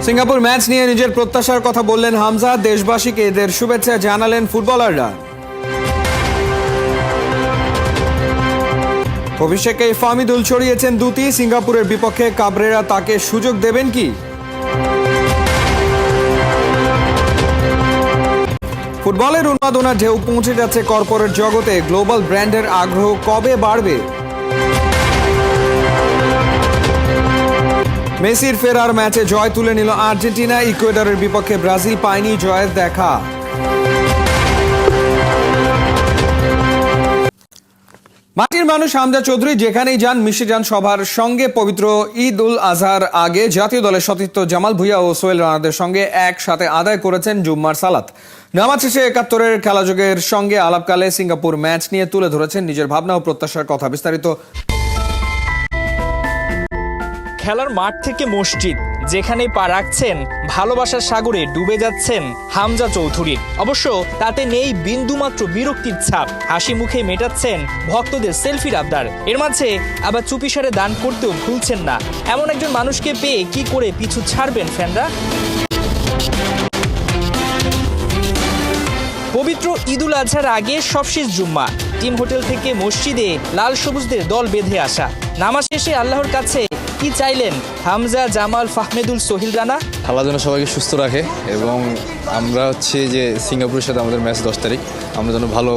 Singapore match নিয়ে নিজের প্রত্যাশার কথা বললেন হামজা। দেশবাসীকে এদের শুভেচ্ছা জানালেন ফুটবলাররা। অভিষেকে ফাহমিদুল ছড়িয়েছেন দুটি। সিঙ্গাপুরের বিপক্ষে কাবরেরা তাকে সুযোগ দেবেন কি? ফুটবলের উন্মাদনার ঢেউ পৌঁছে যাচ্ছে কর্পোরেট জগতে। গ্লোবাল ব্র্যান্ডের আগ্রহ কবে বাড়বে? মেসির ফেরার ম্যাচে জয় তুলে নিল আর্জেন্টিনা। ইকুয়েডরের বিপক্ষে ব্রাজিল পায়নি জয়ের দেখা। মাটির মানুষ হামজা চৌধুরী যেখানেই যান মিশে যান সবার সঙ্গে। পবিত্র ঈদ উল আজহার আগে জাতীয় দলের সতীর্থ জামাল ভুঁইয়া ও সোহেল রানাদের সঙ্গে একসাথে আদায় করেছেন জুম্মার সালাত। নামাজ শেষে ৭১-এর খেলাযোগের সঙ্গে আলাপকালে সিঙ্গাপুর ম্যাচ নিয়ে তুলে ধরেছেন নিজের ভাবনা ও প্রত্যাশার কথা। বিস্তারিত। খেলার মাঠ থেকে মসজিদ, যেখানেই পা রাখছেন ভালোবাসার সাগরে ডুবে যাচ্ছেন হামজা চৌধুরী। অবশ্য তাতে নেই বিন্দুমাত্র বিরক্তির ছাপ। হাসি মুখে মেটাচ্ছেন ভক্তদের সেলফির আবদার। এর মাঝে আবার চুপিসারে দান করতেও ভুলছেন না। এমন একজন মানুষকে পেয়ে কি করে পিছু ছাড়বেন ফ্যানরা? পবিত্র ঈদ উল আজহার আগে সবশেষ জুম্মা। টিম হোটেল থেকে মসজিদে লাল সবুজদের দল বেঁধে আসা। নামাজ শেষে আল্লাহর কাছে কি চাইলেন হামজা, জামাল, ফাহমিদুল, সোহেল রানা? আল্লাহ যেন সবাইকে সুস্থ রাখে এবং আমরা হচ্ছে যে সিঙ্গাপুরের সাথে আমাদের ম্যাচ 10 তারিখ, আমরা যেন ভালো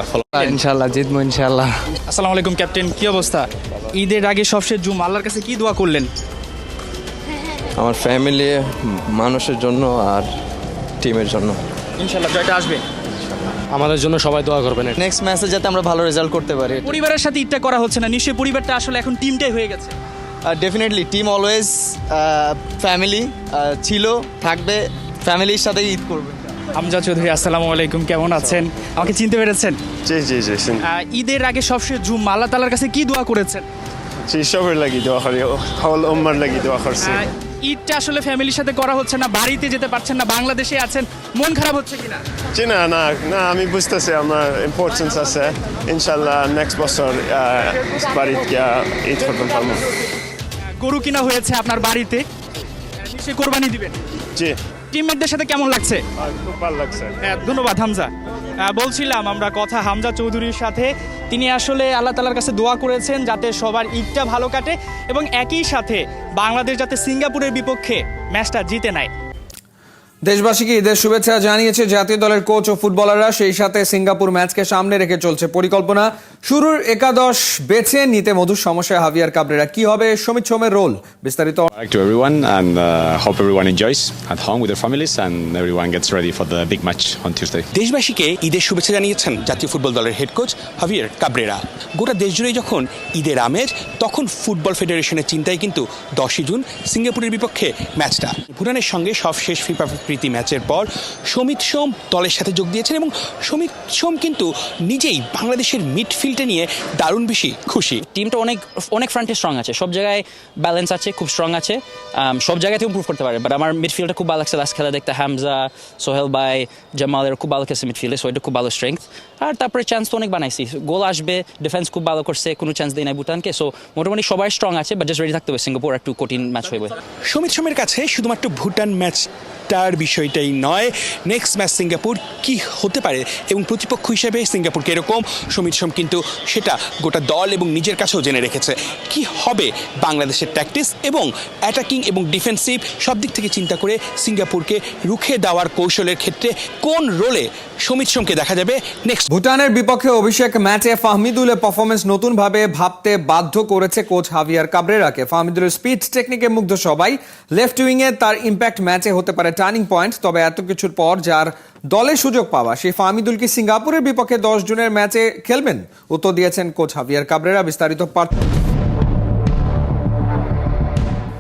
ফল ইনশাআল্লাহ জিতবো ইনশাআল্লাহ। আসসালামু আলাইকুম ক্যাপ্টেন, কি অবস্থা? ঈদের আগে সবশেষ জুম্মা, আল্লাহর কাছে কি দোয়া করলেন? আমার ফ্যামিলি, মানুষের জন্য আর টিমের জন্য। ইনশাআল্লাহ জয়টা আসবে। আমাদের জন্য সবাই দোয়া করবেন নেক্সট ম্যাচে যাতে আমরা ভালো রেজাল্ট করতে পারি। পরিবারের সাথে ঈদটা করা হচ্ছে না, নিশ্চয়ই পরিবারটা আসলে এখন টিমটাই হয়ে গেছে। ডেফিনেটলি টিম অলওয়েজ ফ্যামিলি ছিল, থাকবে, ফ্যামিলির সাথে ঈদ করবে। হামজা চৌধুরী, আসসালামু আলাইকুম, কেমন আছেন? আমাকে চিনতে পেরেছেন? জি জি জি ঈদের আগে সবশেষ জুম্মা, আল্লাহ তাআলার কাছে কি দোয়া করেছেন? জি সবার লাগি দোয়া করি, হল উম্মার লাগি দোয়া করছি। ঈদটা আসলে ফ্যামিলির সাথে করা হচ্ছে না, বাড়িতে যেতে পারছেন না, বাংলাদেশে আছেন, মন খারাপ হচ্ছে কিনা? জি না না না, আমি বুঝতেছি আমার ইম্পর্টেন্স আছে। ইনশাল্লাহ নেক্সট বছর বাড়িতে গিয়া ঈদ করতে পারবো। গরু কিনা হয়েছে আপনার বাড়িতে, নিশ্চয়ই কোরবানি দিবেন। জি, টিমমেটদের সাথে কেমন লাগছে? খুব ভালো লাগছে। ধন্যবাদ হামজা। বলছিলাম আমরা কথা হামজা চৌধুরীর সাথে। তিনি আসলে আল্লাহ তাআলার কাছে দোয়া করেছেন যাতে সবার ঈদটা ভালো কাটে এবং একই সাথে বাংলাদেশ যাতে সিঙ্গাপুরের বিপক্ষে ম্যাচটা জিতে নেয়। দেশবাসীকে ঈদের শুভেচ্ছা জানিয়েছে জাতীয় দলের কোচ ও ফুটবলাররা। সেই সাথে সিঙ্গাপুর ম্যাচকে সামনে রেখে চলছে পরিকল্পনা। শুরুর একাদশ বেছে নিতে মধুর সমস্যায় হাভিয়ার কাবরেরা। কি হবে সমিত সোমের রোল? বিস্তারিত। To everyone and hope everyone enjoys at home with their families and everyone gets ready for the big match on Tuesday. দেশবাসীকে ঈদের শুভেচ্ছা জানিয়েছেন জাতীয় ফুটবল দলের হেড কোচ হাভিয়ার কাবরেরা। গোটা দেশ জুড়ে যখন ঈদের আমেজ, তখন ফুটবল ফেডারেশনের চিন্তায় কিন্তু 10 জুন সিঙ্গাপুরের বিপক্ষে ম্যাচটা। ভুটানের সঙ্গে সবশেষ ফিফা প্রীতি ম্যাচের পর সমিত সোম দলের সাথে যোগ দিয়েছেন এবং সমিত সোম কিন্তু নিজেই বাংলাদেশের মিডফিল্ডে নিয়ে দারুণ বেশি খুশি। টিমটা অনেক ফ্রন্টে স্ট্রং আছে, সব জায়গায় ব্যালেন্স আছে, খুব স্ট্রং আছে, সব জায়গাতেও ইমপ্রুভ করতে পারে। বাট আমার মিডফিল্ডটা খুব ভালো লাগছে লাস্ট খেলা দেখতে। হামজা, সোহেল ভাই, জামালের খুব ভালো খেলছে মিডফিল্ডে, সো এটা খুব ভালো স্ট্রেংথ। আর তারপরে চান্স তো অনেক বানাইছি, গোল আসবে, ডিফেন্স খুব ভালো করছে, কোনো চান্স দেয় নাই ভুটানকে। সো মোটামুটি সবাই স্ট্রং আছে, বাট জাস্ট রেডি থাকতে হবে, সিঙ্গাপুর একটু কঠিন ম্যাচ হইবে। সমিত সোমের কাছে শুধুমাত্র ভুটান ম্যাচটার বিষয়টাই নয়, নেক্সট ম্যাচ সিঙ্গাপুর কি হতে পারে এবং প্রতিপক্ষ হিসেবে সিঙ্গাপুর কিরকম, সমিত সোম কিন্তু সেটা গোটা দল এবং নিজের কাছেও জেনে রেখেছে। কি হবে বাংলাদেশের ট্যাকটিক্স এবং অ্যাটাকিং এবং ডিফেন্সিভ সব দিক থেকে চিন্তা করে সিঙ্গাপুরকে রুখে দেওয়ার কৌশলের ক্ষেত্রে কোন রোলে সমিত সোমকে দেখা যাবে নেক্সট। ভুটানের বিপক্ষে অভিষেক ম্যাচে ফাহমিদুলের পারফরমেন্স নতুনভাবে ভাবতে বাধ্য করেছে কোচ হাভিয়ার কাবরেরাকে। ফাহমিদুলের স্পিড টেকনিকে মুগ্ধ সবাই। লেফট উইংয়ে তার ইম্প্যাক্ট ম্যাচে হতে পারে টার্নিং পয়েন্ট। তবে এত কিছুর পর যার দলে সুযোগ পাওয়া সেই ফাহমিদুল কি সিঙ্গাপুরের বিপক্ষে 10 জুনের ম্যাচে খেলবেন? উত্তর দিয়েছেন কোচ হাভিয়ার কাবরেরা। বিস্তারিত।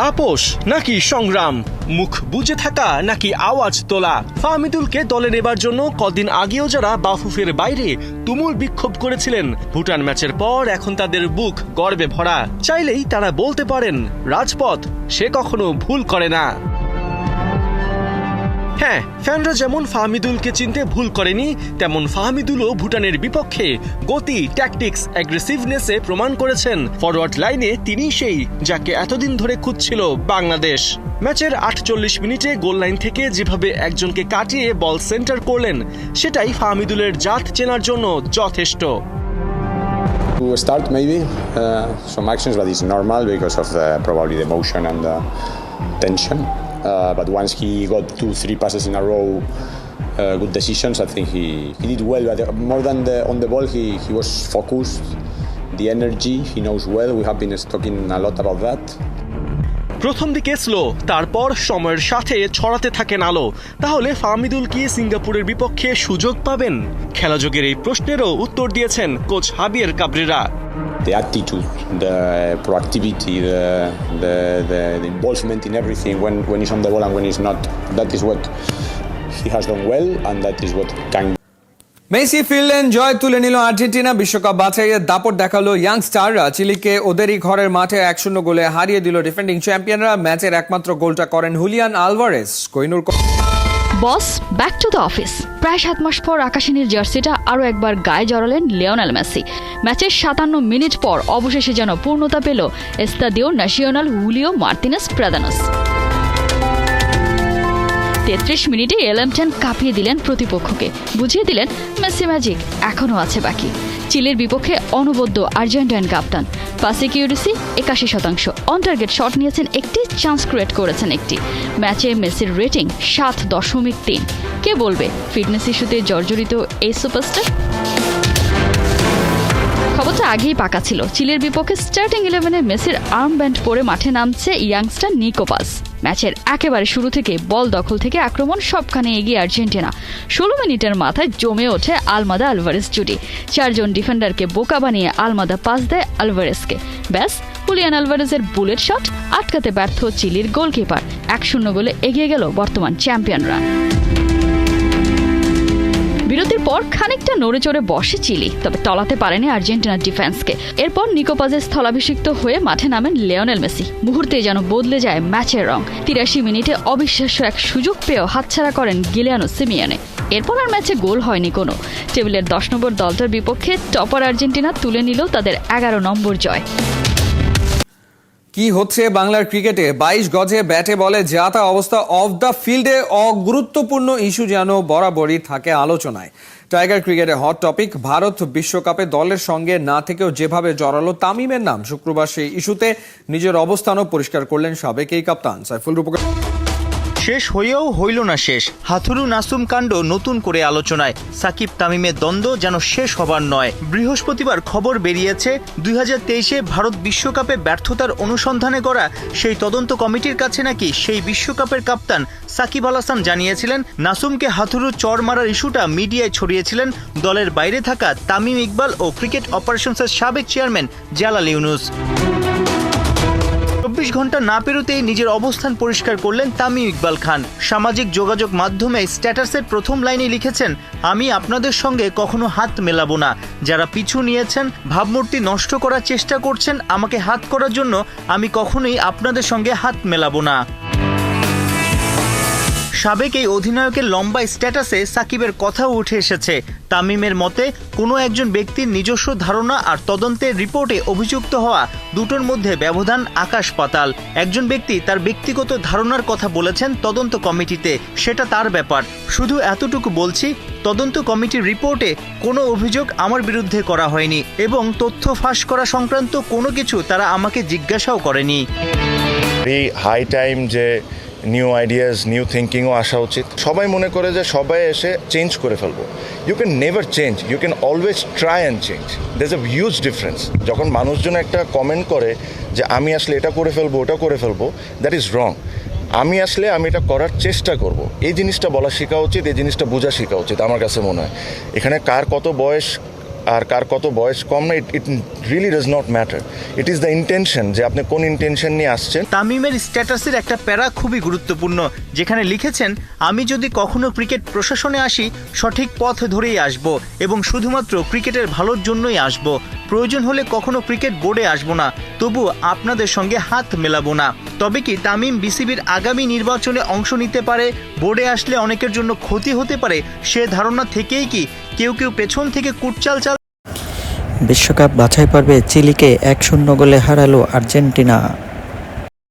আপোষ নাকি সংগ্রাম, মুখ বুজে থাকা নাকি আওয়াজ তোলা, ফাহমিদুলকে দলে নেবার জন্য কদিন আগেও যারা বাফুফের বাইরে তুমুল বিক্ষোভ করেছিলেন, ভুটান ম্যাচের পর এখন তাদের বুক গর্বে ভরা। চাইলেই তারা বলতে পারেন রাজপথ সে কখনো ভুল করে না। হ্যাঁ, ফ্যানরা যেমন ফাহমিদুলকে চিনতে ভুল করেনি, তেমন ফাহমিদুলও ভুটানের বিপক্ষে গতি, ট্যাকটিক্স, অ্যাগ্রেসিভনেসে প্রমাণ করেছেন। ফরওয়ার্ড লাইনে তিনি সেই যাকে এতদিন ধরে খুঁজছিল বাংলাদেশ। ম্যাচের 48 মিনিটে গোল লাইন থেকে যেভাবে একজনকে কাটিয়ে বল সেন্টার করলেন, সেটাই ফাহমিদুলের জাত চেনার জন্য যথেষ্ট। To start, maybe some actions, but it's normal because of probably the emotion and the tension. But once he got 2-3 passes in a row, good decisions, I think he did well. But more than on the ball, he was focused. The energy, he knows well. We have been talking a lot about that. প্রথম দিকে slow, তারপর সময়ের সাথে ছড়াতে থাকেন আলো। তাহলে ফাহমিদুল কি সিঙ্গাপুরের বিপক্ষে সুযোগ পাবেন? খেলাযোগের এই প্রশ্নেরও উত্তর দিয়েছেন coach হাবিয়ার Cabrera. The attitude, the proactivity, the involvement in everything when he's on the ball and when he's not, that is what he has done well, and that is what can. Messi ফিরলেন, জয় তুলে নিল Argentina. বিশ্বকাপ বাছাইয়ের দাপট দেখালো ইয়াংস্টাররা। চিলিকে ওদেরই ঘরের মাঠে 1-0 গোলে হারিয়ে দিল ডিফেন্ডিং চ্যাম্পিয়নরা। ম্যাচের একমাত্র গোলটা করেন Julian Alvarez. Kohinoor boss back to the office. প্রায় 7 মাস পর আকাশিনীর জার্সিটা আরও একবার গায়ে জড়ালেন লিওনেল মেসি। ম্যাচের 57 মিনিট পর অবশেষে যেন পূর্ণতা পেল এস্তাদিও ন্যাশনাল হুলিও মার্তিনেস প্রাদানোস। 33 মিনিটে এলএম10 কাঁপিয়ে দিলেন প্রতিপক্ষকে, বুঝিয়ে দিলেন মেসি ম্যাজিক এখনও আছে বাকি। চিলির বিপক্ষে অনবদ্য আর্জেন্টাইন কাপ্তান। Pass accuracy 81%, on target shot নিয়েছেন একটি, চান্স ক্রিয়েট করেছেন একটি। ম্যাচে মেসির রেটিং 7.3। কে বলবে ফিটনেস ইস্যুতে জর্জরিত এই সুপারস্টার? খবরটা আগেই পাকা ছিল। চিলির বিপক্ষে স্টার্টিং 11-এ মেসির আর্মব্যান্ড পরে মাঠে নামছে ইয়াংস্টার নিকো পাস। ম্যাচের একেবারে শুরু থেকে বল দখল থেকে আক্রমণ সবখানে এগিয়ে আর্জেন্টিনা। 16 মিনিটের মাথায় জমে ওঠে আলমাদা আলভারেজ জুটি। 4 জন ডিফেন্ডারকে বোকা বানিয়ে আলমাদা পাস দেয় আলভারেজকে। ব্যাস, হুলিয়ান আলভারেজের বুলেট শট আটকাতে ব্যর্থ চিলির গোলকিপার। 1-0 গোলে এগিয়ে গেল বর্তমান চ্যাম্পিয়নরা। বিরতির পর খানিকটা নড়ে চড়ে বসে চিলি, তবে টলাতে পারেনি আর্জেন্টিনার ডিফেন্সকে। এরপর নিকোপাজের স্থলাভিষিক্ত হয়ে মাঠে নামেন লিওনেল মেসি। মুহূর্তে যেন বদলে যায় ম্যাচের রং। 83 মিনিটে অবিশ্বাস্য এক সুযোগ পেয়েও হাতছাড়া করেন গিলিয়ানো সিমিওনে। এরপর আর ম্যাচে গোল হয়নি কোনো। টেবিলের 10 নম্বর দলটার বিপক্ষে টপার আর্জেন্টিনা তুলে নিল তাদের 11 নম্বর জয়। কি হচ্ছে বাংলার ক্রিকেটে? 22 গজে ব্যাটে বলে যা তা অবস্থা। অফ দ্য ফিল্ডে অগুরুত্বপূর্ণ ইস্যু যেন বরাবরই থাকে আলোচনায়। টাইগার ক্রিকেটে হট টপিক। ভারত বিশ্বকাপে দলের সঙ্গে না থেকেও যেভাবে জড়ালো তামিমের নাম, শুক্রবার সেই ইস্যুতে নিজের অবস্থানও পরিষ্কার করলেন সাবেক এই কাপ্তান সাইফুল রূপক। শেষ হয়েও হইল না শেষ। হাথুরু নাসুম কাণ্ড নতুন করে আলোচনায়। সাকিব তামিমের দ্বন্দ্ব যেন শেষ হবার নয়। বৃহস্পতিবার খবর বেরিয়েছে 2023-এ ভারত বিশ্বকাপে ব্যর্থতার অনুসন্ধানে করা সেই তদন্ত কমিটির কাছে নাকি সেই বিশ্বকাপের কাপ্তান সাকিব আল হাসান জানিয়েছিলেন নাসুমকে হাথুরু চর মারার ইস্যুটা মিডিয়ায় ছড়িয়েছিলেন দলের বাইরে থাকা তামিম ইকবাল ও ক্রিকেট অপারেশনসের সাবেক চেয়ারম্যান জালাল ইউনুস। 24 ঘন্টা না পেরোতেই নিজের অবস্থান পরিষ্কার করলেন তামিম ইকবাল খান। সামাজিক যোগাযোগ মাধ্যমে স্ট্যাটাসের প্রথম লাইনে লিখেছেন, আমি আপনাদের সঙ্গে কখনো হাত মেলাবো না। যারা পিছু নিয়েছেন, ভাবমূর্তি নষ্ট করার চেষ্টা করছেন আমাকে হাত করার জন্য, আমি কখনোই আপনাদের সঙ্গে হাত মেলাবো না। সাবেক এই অধিনায়কের লম্বা স্ট্যাটাসে সাকিবের কথাও উঠে এসেছে। তামিমের মতে কোনো একজন ব্যক্তির নিজস্ব ধারণা আর তদন্তের রিপোর্টে অভিযুক্ত হওয়া দুটোর মধ্যে ব্যবধান আকাশ পাতাল। একজন ব্যক্তি তার ব্যক্তিগত ধারণার কথা বলেছেন তদন্ত কমিটিতে, সেটা তার ব্যাপার। শুধু এতটুকু বলছি, তদন্ত কমিটির রিপোর্টে কোনো অভিযোগ আমার বিরুদ্ধে করা হয়নি এবং তথ্য ফাঁস করা সংক্রান্ত কোনো কিছু তারা আমাকে জিজ্ঞাসাও করেনি। এই হাই টাইম যে নিউ আইডিয়াস, নিউ থিঙ্কিংও আসা উচিত। সবাই মনে করে যে সবাই এসে চেঞ্জ করে ফেলবো। You can never change, you can always try and change. There is a huge difference. যখন মানুষজন একটা কমেন্ট করে যে আমি আসলে এটা করে ফেলবো, ওটা করে ফেলবো, দ্যাট ইজ রং। আমি এটা করার চেষ্টা করব, এই জিনিসটা বলা শেখা উচিত, এই জিনিসটা বোঝা শেখা উচিত আমার কাছে মনে হয়। এখানে কার কত বয়স আর কার কত বয়স কম না, it really does not matter. It is the intention, যে আপনি কোন ইন্টেনশন নিয়ে আসছেন। তামিমের স্ট্যাটাসের একটা প্যারা খুবই গুরুত্বপূর্ণ, যেখানে লিখেছেন, আমি যদি কখনো ক্রিকেট প্রশাসনে আসি সঠিক পথ ধরেই আসব এবং শুধুমাত্র ক্রিকেটের ভালোর জন্যই আসব। প্রয়োজন হলে কখনো ক্রিকেট বোর্ডে আসব না, তবু আপনাদের সঙ্গে হাত মেলাবো না। তবে কি তামিম বিসিবির আগামী নির্বাচনে অংশ নিতে পারে, বোর্ডে আসলে অনেকের জন্য ক্ষতি হতে পারে, সে ধারণা থেকেই কি কেউ পেছন থেকে কুটচাল বিশ্বকাপ বাছাই পর্বে চিলিকে 1-0 গোলে হারালো আর্জেন্টিনা।